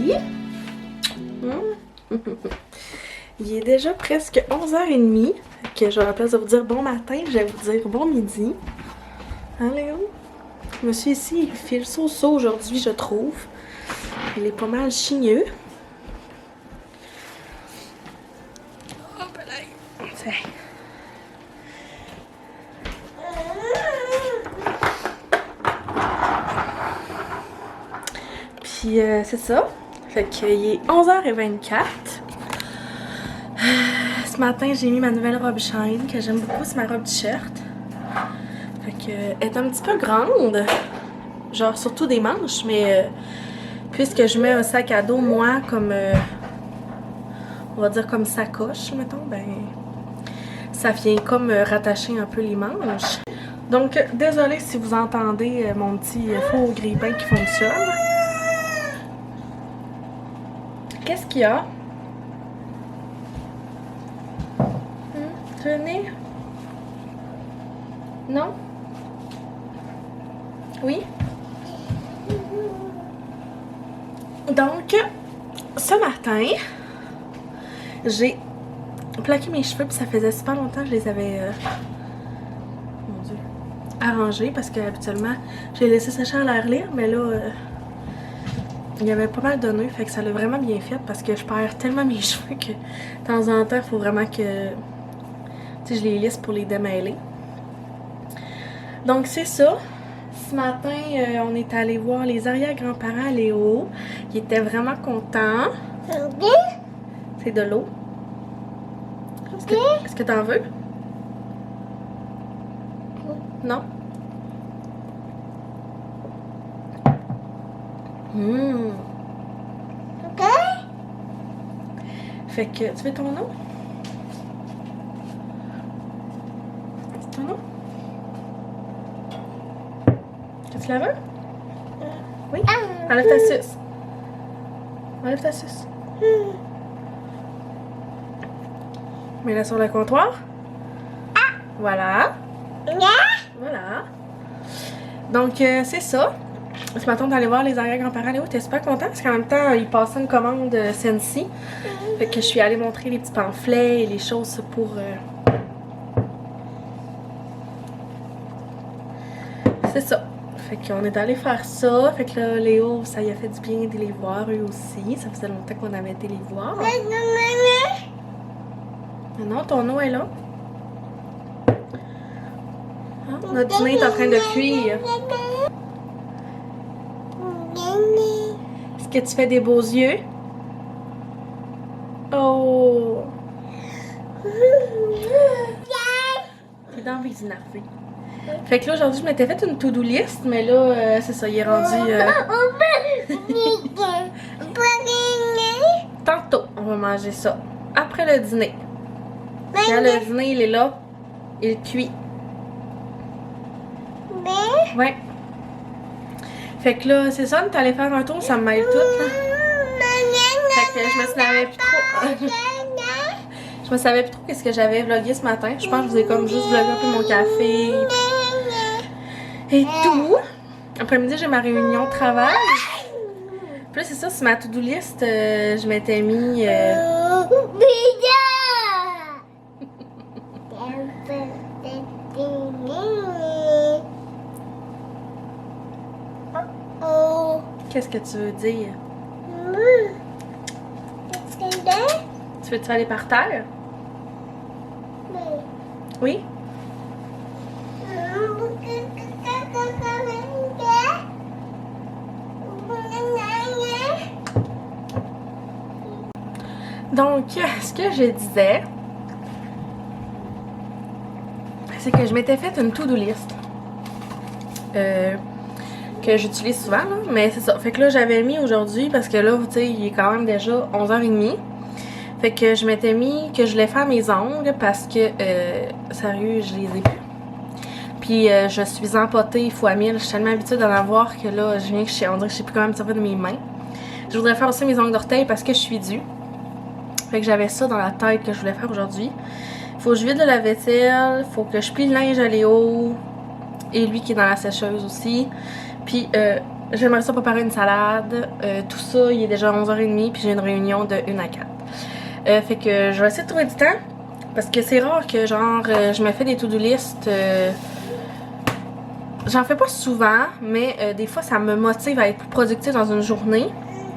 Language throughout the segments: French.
midi. Il est déjà presque 11h30. Que je vais à la place de vous dire bon matin, je vais vous dire bon midi. Hein Léo? Monsieur ici, il file so-so aujourd'hui, je trouve. Il est pas mal chigneux. Hop là. Tiens. Puis c'est ça. Fait qu'il est 11h24. Ce matin, j'ai mis ma nouvelle robe Shine que j'aime beaucoup, c'est ma robe t-shirt. Fait que elle est un petit peu grande. Genre surtout des manches, mais puisque je mets un sac à dos, moi, comme on va dire comme sacoche, mettons, ben ça vient comme rattacher un peu les manches. Donc, désolée si vous entendez mon petit four grille-pain qui fonctionne. Qu'est-ce qu'il y a? Tenez? Non? Oui? Donc, ce matin, j'ai plaqué mes cheveux, puis ça faisait super longtemps que je les avais mon Dieu, arrangés, parce que habituellement, je les laissais sécher à l'air libre, mais là, il y avait pas mal de nœuds, fait que ça l'a vraiment bien fait, parce que je perds tellement mes cheveux que de temps en temps, il faut vraiment que je les lisse pour les démêler. Donc, c'est ça. Ce matin, on est allé voir les arrière-grands-parents à Léo. Ils étaient vraiment contents. C'est de l'eau. Est-ce que t'en veux? Non? Fait que, tu veux ton eau? C'est ton eau? Tu la veux? Oui? Enlève ta suce. Enlève ta suce. Mets-la sur le comptoir. Voilà. Voilà. Donc, c'est ça. Ce matin, on est allé voir les arrière-grands-parents. Léo était super content parce qu'en même temps, il passait une commande Sensi. Fait que je suis allée montrer les petits pamphlets et les choses pour... C'est ça. Fait qu'on est allé faire ça. Fait que là, Léo, ça y a fait du bien de les voir eux aussi. Ça faisait longtemps qu'on avait été les voir. Non, ton eau est là. Ah, notre dîner est en train de cuire. Est-ce que tu fais des beaux yeux? Oh! T'es dans les énervés. Fait que là, aujourd'hui, je m'étais fait une to-do list, mais là, c'est ça, il est rendu... Tantôt, on va manger ça. Après le dîner. Quand le dîner, il est là, il cuit. Ouais. Fait que là, c'est ça, on est allé faire un tour, ça me mêle tout, là. Fait que je me savais plus trop... Je me savais plus trop qu'est-ce que j'avais vlogué ce matin. Je pense que je vous ai comme juste vlogué un peu mon café. Et tout. Après-midi, j'ai ma réunion de travail. Puis là, c'est ça, sur ma to-do list, je m'étais mis... Qu'est-ce que tu veux dire? Tu veux-tu aller par terre? Oui? Donc, ce que je disais, c'est que je m'étais fait une to-do list que j'utilise souvent, là, mais c'est ça. Fait que là, j'avais mis aujourd'hui, parce que là, tu sais, il est quand même déjà 11h30. Fait que je m'étais mis que je voulais faire mes ongles parce que, sérieux, je les ai plus. Puis je suis empotée fois 1000. Je suis tellement habituée d'en avoir que là, on dirait que je sais plus comment me servir de mes mains. Je voudrais faire aussi mes ongles d'orteil parce que je suis due. Fait que j'avais ça dans la tête que je voulais faire aujourd'hui. Faut que je vide le lave-vaisselle, faut que je plie le linge à Léo. Et lui qui est dans la sécheuse aussi. Puis J'aimerais ça préparer une salade. Tout ça, il est déjà 11h30 puis j'ai une réunion de 1 à 4. Fait que je vais essayer de trouver du temps. Parce que c'est rare que genre je me fais des to-do list. J'en fais pas souvent, mais des fois ça me motive à être plus productive dans une journée.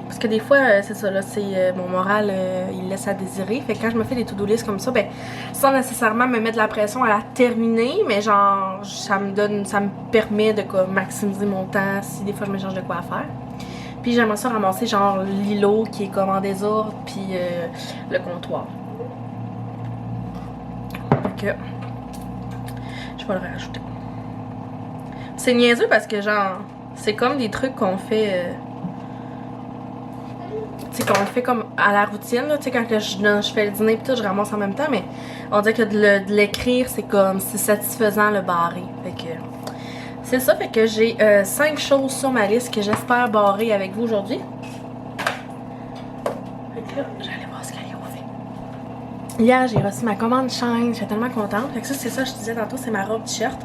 Parce que des fois, c'est ça, là, c'est mon moral, il laisse à désirer. Fait que quand je me fais des to-do list comme ça, ben, sans nécessairement me mettre de la pression à la terminer, mais genre, ça me permet de quoi, maximiser mon temps si des fois je me cherche de quoi à faire. Puis j'aimerais ça ramasser genre l'îlot qui est comme en désordre, puis le comptoir. Fait que, je vais le rajouter. C'est niaiseux parce que genre, c'est comme des trucs qu'on fait... tu sais, qu'on le fait comme à la routine, tu sais, quand je fais le dîner pis tout, je ramasse en même temps, mais on dirait que de l'écrire, c'est comme, c'est satisfaisant le barrer. Fait que, c'est ça, fait que j'ai 5 choses sur ma liste que j'espère barrer avec vous aujourd'hui. Fait que là, j'allais voir ce qu'elle a fait. Hier, j'ai reçu ma commande Shine, j'étais tellement contente. Fait que ça, c'est ça, je disais tantôt, c'est ma robe t-shirt.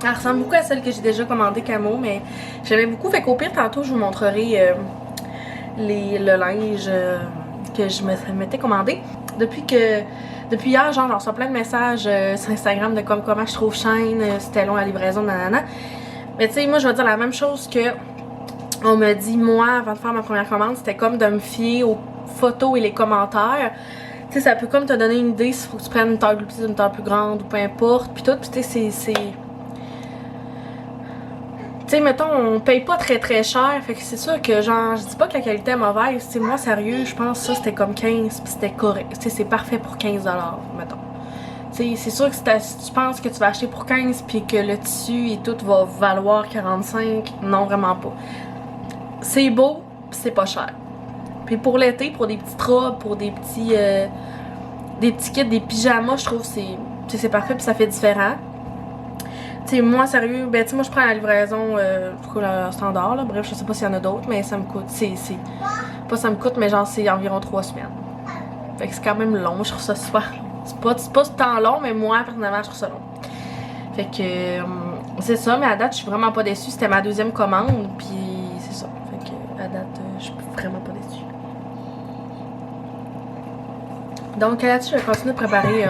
Elle ressemble beaucoup à celle que j'ai déjà commandée camo, mais j'aimais beaucoup, fait qu'au pire, tantôt, je vous montrerai... le linge que je m'étais commandé. Depuis hier, genre, j'en reçois plein de messages sur Instagram de comment je trouve Shine, c'était long la livraison, nanana. Mais tu sais, moi, je vais dire la même chose que on me dit, moi, avant de faire ma première commande, c'était comme de me fier aux photos et les commentaires. Tu sais, ça peut comme te donner une idée s'il faut que tu prennes une taille plus petite, une taille plus grande, ou peu importe, puis tout, puis tu sais, c'est... Tu sais, mettons, on paye pas très très cher, fait que c'est sûr que genre, je dis pas que la qualité est mauvaise, tu sais, moi sérieux, je pense que ça c'était comme 15 pis c'était correct, tu sais, c'est parfait pour 15$, mettons. Tu sais, c'est sûr que si tu penses que tu vas acheter pour 15 puis que le tissu et tout va valoir 45, non vraiment pas. C'est beau pis c'est pas cher. Puis pour l'été, pour des petites robes, pour des petits kits, des pyjamas, je trouve que c'est parfait pis ça fait différent. T'sais, moi, sérieux, ben, tu sais, moi, je prends la livraison, le standard, là. Bref, je sais pas s'il y en a d'autres, mais ça me coûte, pas ça me coûte, mais genre, c'est environ 3 semaines. Fait que c'est quand même long, je trouve ça super long. C'est pas tant long, mais moi, personnellement, je trouve ça long. Fait que, c'est ça, mais à date, je suis vraiment pas déçue. C'était ma deuxième commande, puis c'est ça. Fait que, à date, je suis vraiment pas déçue. Donc, là-dessus, je vais continuer de préparer...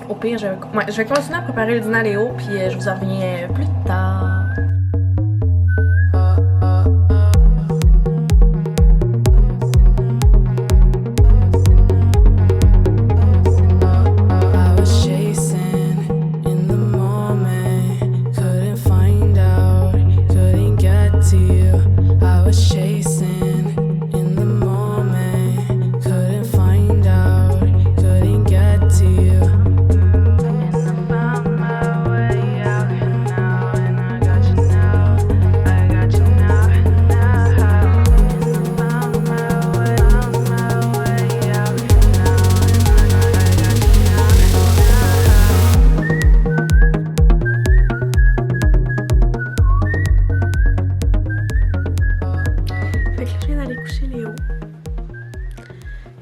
au pire, je vais continuer à préparer le dîner à Léo, puis je vous en reviens plus tard.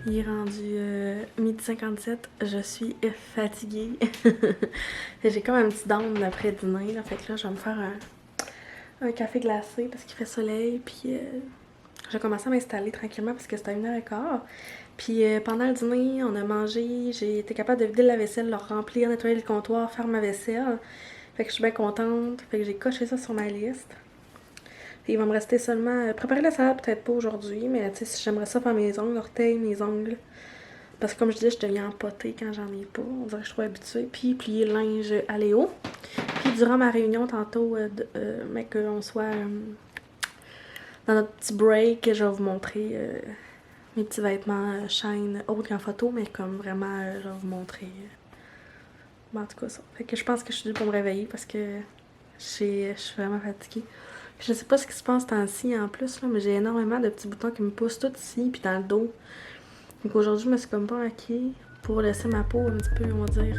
Il est rendu 12h57, je suis fatiguée. J'ai comme un petit down après dîner, là, fait que là je vais me faire un café glacé parce qu'il fait soleil, puis j'ai commencé à m'installer tranquillement parce que c'était à 1h15. Puis pendant le dîner, on a mangé, j'ai été capable de vider la vaisselle, le remplir, nettoyer le comptoir, faire ma vaisselle. Fait que je suis bien contente, fait que j'ai coché ça sur ma liste. Puis il va me rester seulement... préparer la salade, peut-être pas aujourd'hui, mais tu sais, j'aimerais ça faire mes ongles, orteils, mes ongles. Parce que comme je disais, je deviens empotée quand j'en ai pas. On dirait que je suis trop habituée. Puis plier le linge à Léo. Puis durant ma réunion tantôt, mais qu'on soit dans notre petit break, je vais vous montrer mes petits vêtements Shine autres qu'en photo, mais comme vraiment, je vais vous montrer. En tout cas, ça. Fait que je pense que je suis due pour me réveiller parce que je suis vraiment fatiguée. Je sais pas ce qui se passe tant-ci en plus, là, mais j'ai énormément de petits boutons qui me poussent tout ici puis dans le dos. Donc aujourd'hui, je me suis comme pas maquillée pour laisser ma peau un petit peu, on va dire,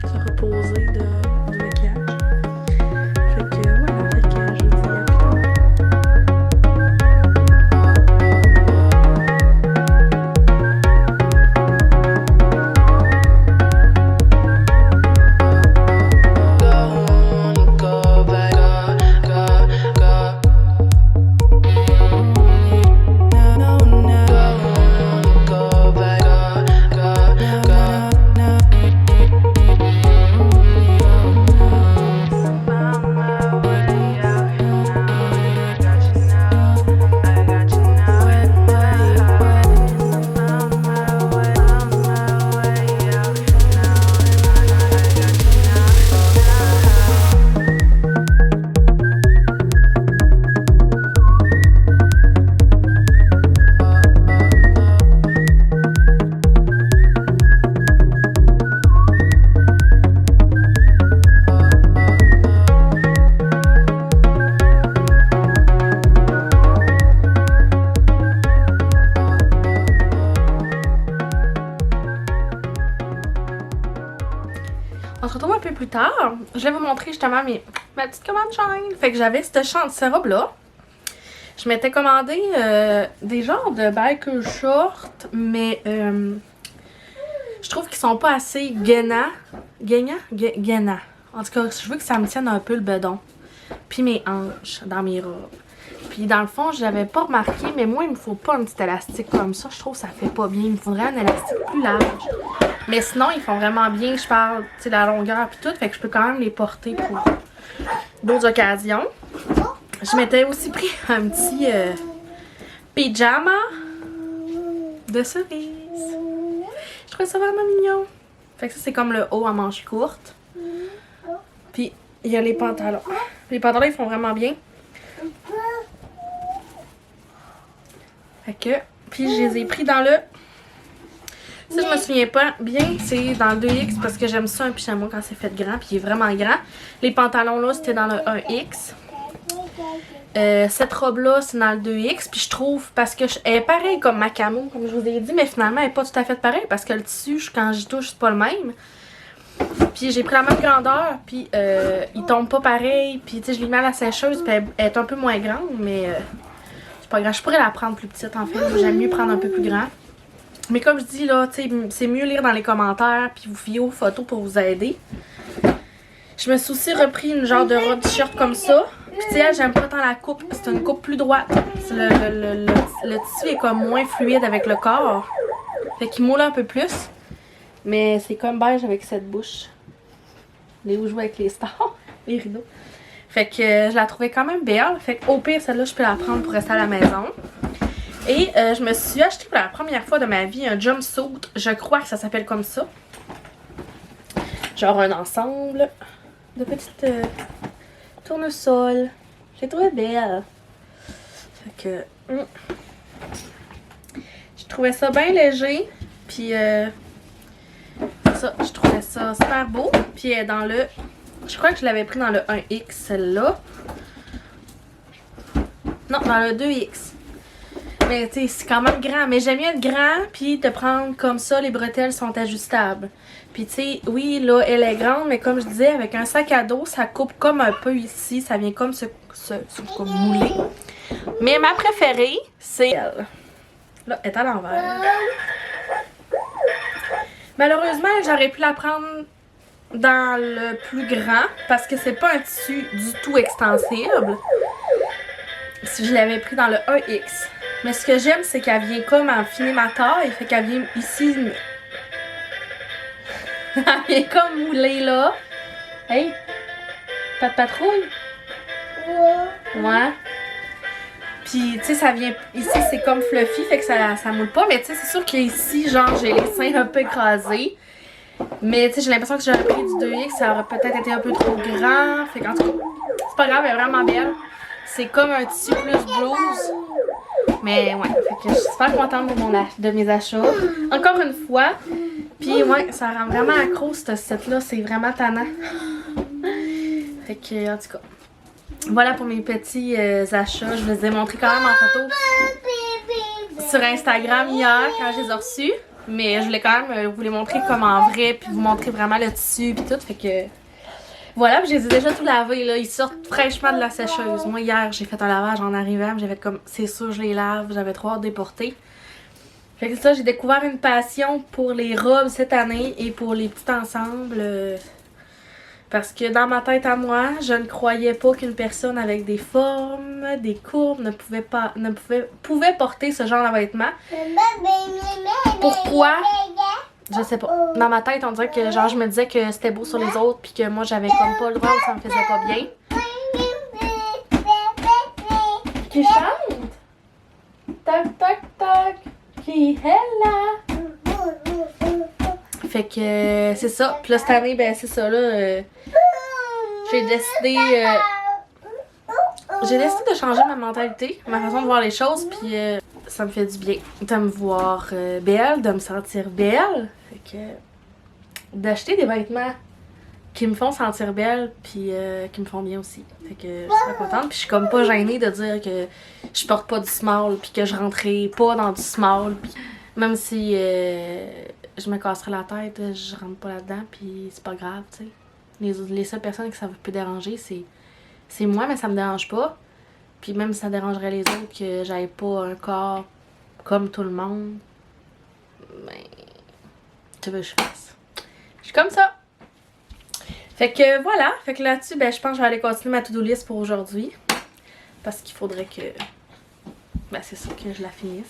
se reposer du maquillage. Fait que voilà, fait que je vous dis à plus tard. se retrouve un peu plus tard. Je vais vous montrer justement ma petite commande Shine. Fait que j'avais cette robe-là. Je m'étais commandé des genres de biker shorts, mais je trouve qu'ils sont pas assez gainants. Gainants. En tout cas, je veux que ça me tienne un peu le bedon. Puis mes hanches dans mes robes. Puis dans le fond, je l'avais pas remarqué, mais moi, il me faut pas un petit élastique comme ça. Je trouve que ça fait pas bien. Il me faudrait un élastique plus large. Mais sinon, ils font vraiment bien. Je parle, tu sais, la longueur puis tout. Fait que je peux quand même les porter pour d'autres occasions. Je m'étais aussi pris un petit pyjama de cerise. Je trouvais ça vraiment mignon. Fait que ça, c'est comme le haut à manches courtes. Puis, il y a les pantalons. Les pantalons, ils font vraiment bien. Fait que, puis je les ai pris dans le... Si je me souviens pas bien, c'est dans le 2X parce que j'aime ça un pyjama quand c'est fait grand, puis il est vraiment grand. Les pantalons là, c'était dans le 1X. Cette robe-là, c'est dans le 2X. Puis je trouve, parce que elle est pareille comme ma camo, comme je vous ai dit, mais finalement, elle est pas tout à fait pareille parce que le tissu, quand j'y touche, c'est pas le même. Puis j'ai pris la même grandeur, puis il tombe pas pareil. Puis tu sais, je l'ai mis à la sécheuse, puis elle est un peu moins grande, mais c'est pas grave. Je pourrais la prendre plus petite en fait. J'aime mieux prendre un peu plus grand. Mais comme je dis là, tu sais, c'est mieux lire dans les commentaires, puis vous fier aux photos pour vous aider. Je me suis aussi repris une genre de robe t-shirt comme ça. Puis tu sais, j'aime pas tant la coupe, c'est une coupe plus droite. Le tissu est comme moins fluide avec le corps. Fait qu'il moule un peu plus. Mais c'est comme beige avec cette bouche. Les où je joue avec les stars, les rideaux. Fait que je la trouvais quand même belle. Fait qu'au pire, celle-là, je peux la prendre pour rester à la maison. Et je me suis acheté pour la première fois de ma vie un jumpsuit. Je crois que ça s'appelle comme ça. Genre un ensemble de petites tournesols. Je l'ai trouvé belle. Fait que... je trouvais ça bien léger. Puis ça, je trouvais ça super beau. Puis dans le... Je crois que je l'avais pris dans le 1X, celle-là. Non, dans le 2X. Mais tu sais, c'est quand même grand. Mais j'aime mieux être grand, puis te prendre comme ça, les bretelles sont ajustables. Puis tu sais, oui, là, elle est grande, mais comme je disais, avec un sac à dos, ça coupe comme un peu ici. Ça vient comme se comme mouler. Mais ma préférée, c'est elle. Là, elle est à l'envers. Malheureusement, j'aurais pu la prendre dans le plus grand, parce que c'est pas un tissu du tout extensible. Si je l'avais pris dans le 1X. Mais ce que j'aime, c'est qu'elle vient comme en fini ma taille. Fait qu'elle vient ici. Elle vient comme moulée là. Hey! Pas de patrouille? Ouais. Puis, tu sais, ça vient. Ici, c'est comme fluffy. Fait que ça moule pas. Mais, tu sais, c'est sûr qu'ici, genre, j'ai les seins un peu écrasés. Mais, tu sais, j'ai l'impression que si j'aurais pris du 2X, ça aurait peut-être été un peu trop grand. Fait qu'en tout cas, c'est pas grave, elle est vraiment belle. C'est comme un tissu plus blouse. Mais ouais, fait que je suis super contente de mes achats. Encore une fois. Puis ouais, ça rend vraiment accro ce set-là. C'est vraiment tannant. Fait que, en tout cas. Voilà pour mes petits achats. Je vous les ai montrés quand même en photo sur Instagram hier quand je les ai reçus. Mais je voulais quand même vous les montrer comme en vrai. Puis vous montrer vraiment le tissu puis tout. Fait que... Voilà, je les ai déjà tout lavés, là. Ils sortent fraîchement de la sécheuse. Moi, hier, j'ai fait un lavage en arrivant. J'avais comme, c'est sûr, je les lave. J'avais trop hâte de les porter. Fait que ça, j'ai découvert une passion pour les robes cette année et pour les petits ensembles. Parce que dans ma tête à moi, je ne croyais pas qu'une personne avec des formes, des courbes pouvait porter ce genre de vêtements. Pourquoi? Je sais pas. Dans ma tête, on dirait que genre je me disais que c'était beau sur les autres puis que moi j'avais comme pas le droit ou ça me faisait pas bien. Qui chante? Tac tac tac. Qui est là? Fait que c'est ça. Puis là cette année, ben c'est ça là. J'ai décidé de changer ma mentalité, ma façon de voir les choses, puis ça me fait du bien de me voir belle, de me sentir belle. Fait que d'acheter des vêtements qui me font sentir belle, puis qui me font bien aussi. Fait que je suis très contente, puis je suis comme pas gênée de dire que je porte pas du small, puis que je rentrais pas dans du small, puis même si je me casserais la tête, je rentre pas là-dedans, puis c'est pas grave, tu sais. Les seules personnes que ça peut déranger, c'est moi, mais ça me dérange pas. Puis même si ça dérangerait les autres que j'aille pas un corps comme tout le monde, ben, tu veux que je fasse. Je suis comme ça. Fait que voilà, fait que là-dessus, ben je pense que je vais aller continuer ma to-do list pour aujourd'hui. Parce qu'il faudrait que, ben c'est ça, que je la finisse.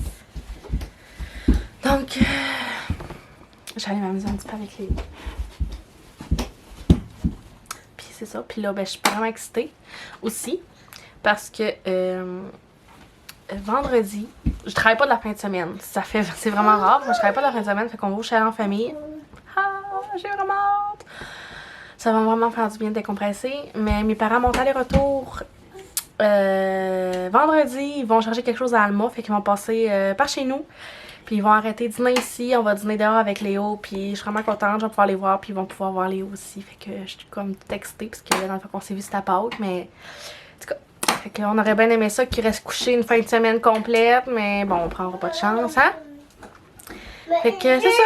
Donc, j'allais m'amuser un petit peu avec les... Puis c'est ça, puis là, ben je suis vraiment excitée aussi. Parce que vendredi, je travaille pas de la fin de semaine. C'est vraiment rare. Moi, je travaille pas de la fin de semaine, fait qu'on va au chalet en famille. Ah, j'ai vraiment hâte. Ça va vraiment faire du bien de décompresser. Mais mes parents montent aller-retour vendredi. Ils vont chercher quelque chose à Alma, fait qu'ils vont passer par chez nous. Puis ils vont arrêter de dîner ici. On va dîner dehors avec Léo. Puis je suis vraiment contente. Je vais pouvoir les voir. Puis ils vont pouvoir voir Léo aussi. Fait que je suis comme textée parce que la dernière fois qu'on s'est vu, c'était à Pâques. Mais en tout cas. Fait qu'on aurait bien aimé ça qu'il reste couché une fin de semaine complète, mais bon, on prendra pas de chance, hein? Fait que c'est ça.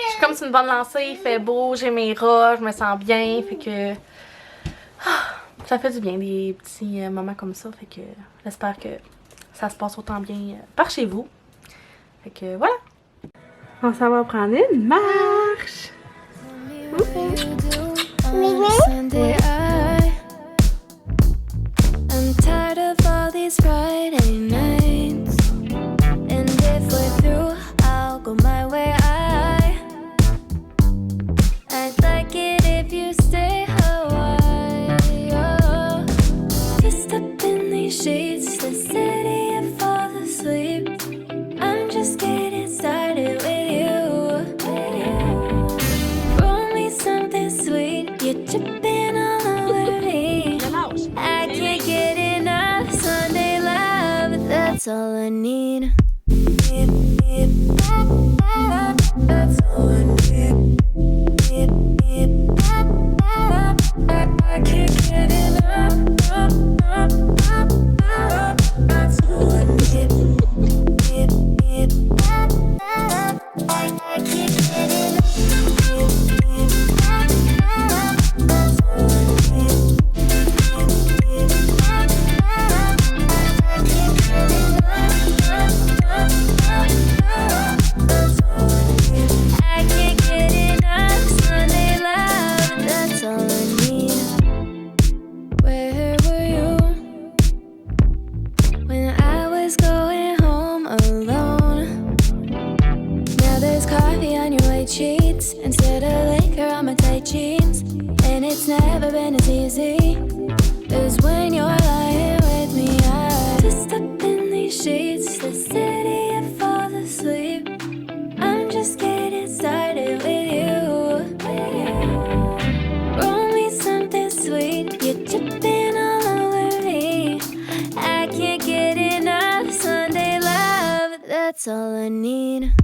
Je suis comme sur une bonne lancée, il fait beau, j'ai mes rats, je me sens bien, fait que... ça fait du bien, des petits moments comme ça, fait que j'espère que ça se passe autant bien par chez vous. Fait que voilà. On s'en va prendre une marche! I'm tired of all these Friday nights, and if we're through, I'll go my way. I'd like it if you stay a while. Just up in these sheets, the city and fall asleep. I'm just getting started with you. Roll me something sweet, you're tripping all over me. I can't get enough Sunday love, that's all I need. That's all I need. I can't get enough. That's all I need. I can't get enough. Instead of liquor on my tight jeans, and it's never been as easy as when you're lying with me. I just up in these sheets, the city and fall asleep. I'm just getting started with you. Roll me something sweet, you're tripping all over me. I can't get enough Sunday love, that's all I need.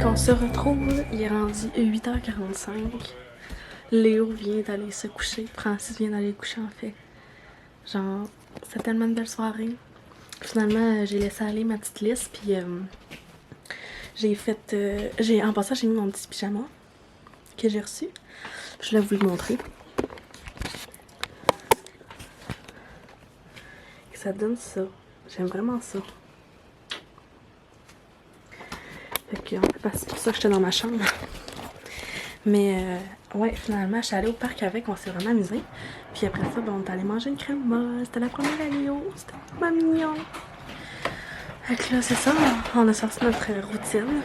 On se retrouve, il est rendu 8h45. Léo vient d'aller se coucher. Francis vient d'aller coucher en fait. Genre, c'est tellement une belle soirée. Finalement, j'ai laissé aller ma petite liste. Puis j'ai fait... en passant, j'ai mis mon petit pyjama que j'ai reçu. Je voulais vous le montrer. Et ça donne ça. J'aime vraiment ça. C'est pour ça que j'étais dans ma chambre. Mais ouais, finalement, je suis allée au parc avec, on s'est vraiment amusé. Puis après ça, ben, on est allé manger une crème molle. C'était la première à Léo. C'était vraiment mignon. Fait que là, c'est ça, on a sorti notre routine.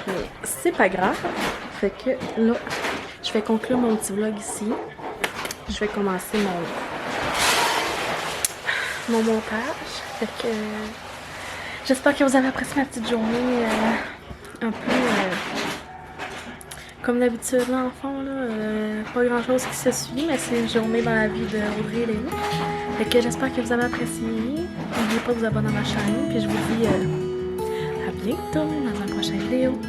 Mais c'est pas grave. Fait que là, je vais conclure mon petit vlog ici. Je vais commencer mon montage. Fait que... j'espère que vous avez apprécié ma petite journée un peu comme d'habitude là, en fond, là, pas grand chose qui se suit, mais c'est une journée dans la vie de Audrey et Léo. Fait que j'espère que vous avez apprécié. N'oubliez pas de vous abonner à ma chaîne, puis je vous dis à bientôt dans un prochain vidéo.